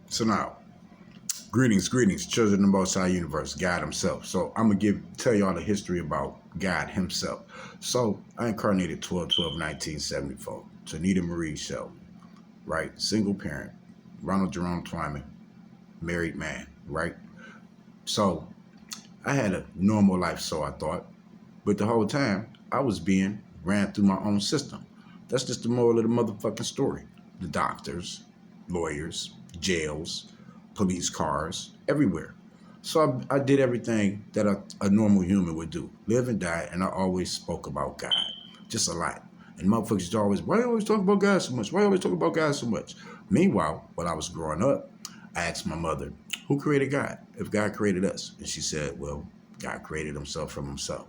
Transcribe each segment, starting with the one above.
So now, greetings, children of the Most High Universe, God Himself. So I'm gonna tell y'all the history about God Himself. So I incarnated 12/12/1974. Tanita Marie Shelton, right? Single parent. Ronald Jerome Twyman, married man, right? So I had a normal life, so I thought, but the whole time I was being ran through my own system. That's just the moral of the motherfucking story. The doctors, lawyers, jails, police cars, everywhere. So I did everything that a normal human would do. Live and die, and I always spoke about God. Just a lot. And motherfuckers used to always, why you always talk about God so much? Why you always talk about God so much? Meanwhile, when I was growing up, I asked my mother, who created God? If God created us? And she said, well, God created himself from himself.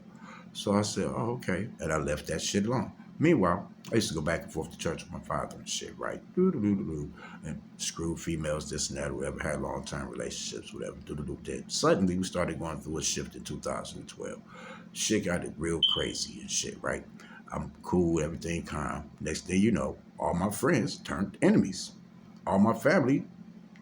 So I said, oh, okay. And I left that shit alone. Meanwhile, I used to go back and forth to church with my father and shit, right? Doo-doo-doo-doo-doo. And screw females, this and that, whoever had long-term relationships, whatever. Doo-doo-doo. Then suddenly we started going through a shift in 2012. Shit got it real crazy and shit, right? I'm cool, everything calm. Next thing you know, all my friends turned enemies. All my family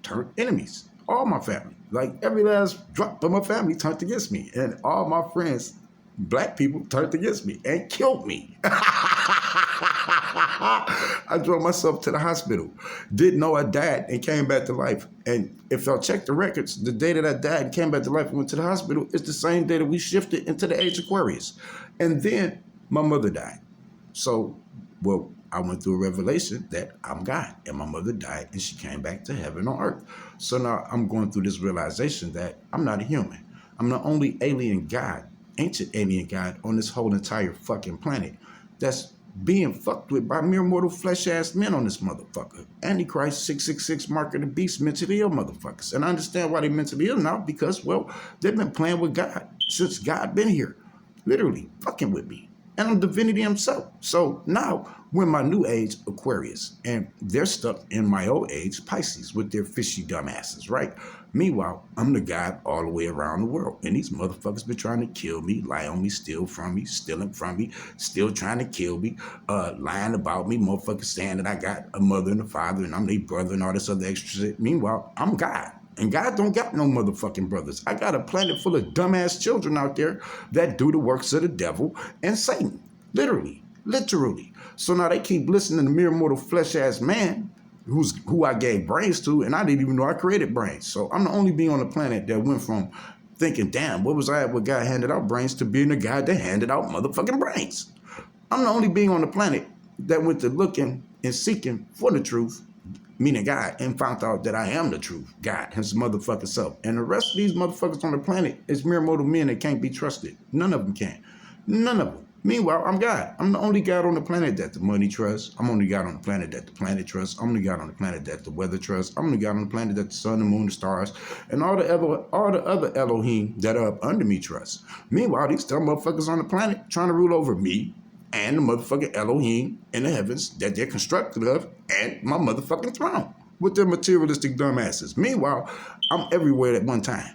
turned enemies. All my family. Like every last drop of my family turned against me. And all my friends, black people, turned against me and killed me. I drove myself to the hospital. Didn't know I died and came back to life. And if y'all check the records, the day that I died and came back to life and went to the hospital, it's the same day that we shifted into the age of Aquarius. And then my mother died. So, well, I went through a revelation that I'm God, and my mother died and she came back to heaven on earth. So now I'm going through this realization that I'm not a human. I'm the only alien God, ancient alien God on this whole entire fucking planet that's being fucked with by mere mortal flesh-ass men on this motherfucker. Antichrist, 666, mark of the beast, mentally ill motherfuckers. And I understand why they're mentally ill now because, well, they've been playing with God since God been here. Literally fucking with me. And I'm divinity himself. So now we're in my new age, Aquarius, and they're stuck in my old age, Pisces, with their fishy dumbasses, right? Meanwhile, I'm the God all the way around the world. And these motherfuckers been trying to kill me, lie on me, steal from me, stealing from me, still trying to kill me, lying about me, motherfuckers saying that I got a mother and a father and I'm their brother and all this other extra shit. Meanwhile, I'm God. And God don't got no motherfucking brothers. I got a planet full of dumbass children out there that do the works of the devil and Satan. Literally. So now they keep listening to mere mortal flesh-ass man who I gave brains to, and I didn't even know I created brains. So I'm the only being on the planet that went from thinking, damn, what was I at when God handed out brains to being the guy that handed out motherfucking brains. I'm the only being on the planet that went to looking and seeking for the truth, meaning God, and found out that I am the truth, God, his motherfucking self. And the rest of these motherfuckers on the planet is mere mortal men that can't be trusted. None of them can. None of them. Meanwhile, I'm God. I'm the only God on the planet that the money trusts. I'm only God on the planet that the planet trusts. I'm the God on the planet that the weather trusts. I'm the God on the planet that the sun, the moon, the stars, and all the other Elohim that are up under me trust. Meanwhile, these dumb motherfuckers on the planet trying to rule over me and the motherfucking Elohim in the heavens that they're constructed of, and my motherfucking throne with their materialistic dumbasses. Meanwhile, I'm everywhere at one time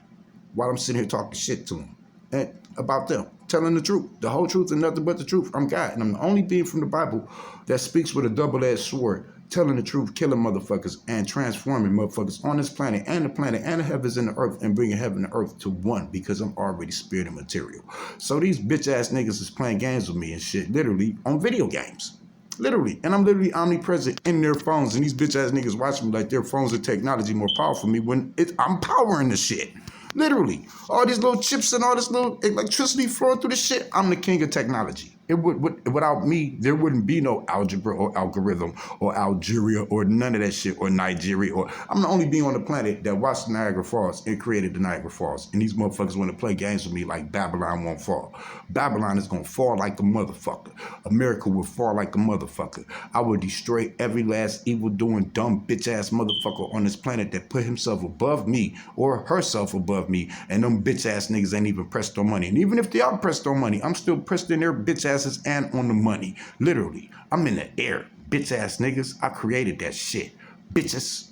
while I'm sitting here talking shit to them and about them, telling the truth, the whole truth and nothing but the truth. I'm God, and I'm the only being from the Bible that speaks with a double-edged sword, telling the truth, killing motherfuckers, and transforming motherfuckers on this planet and the heavens and the earth, and bringing heaven and earth to one, because I'm already spirit and material. So these bitch-ass niggas is playing games with me and shit, literally, on video games. Literally. And I'm literally omnipresent in their phones, and these bitch-ass niggas watch me like their phones and technology more powerful than me when I'm powering the shit. Literally. All these little chips and all this little electricity flowing through the shit. I'm the king of technology. Without me, there wouldn't be no algebra or algorithm or Algeria or none of that shit, or Nigeria. Or I'm the only being on the planet that watched Niagara Falls and created the Niagara Falls. And these motherfuckers want to play games with me like Babylon won't fall. Babylon is going to fall like a motherfucker. America will fall like a motherfucker. I will destroy every last evil-doing, dumb, bitch-ass motherfucker on this planet that put himself above me or herself above me. And them bitch-ass niggas ain't even pressed on money. And even if they are pressed on money, I'm still pressed in their bitch-ass and on the money. Literally. I'm in the air. Bitch ass niggas. I created that shit. Bitches.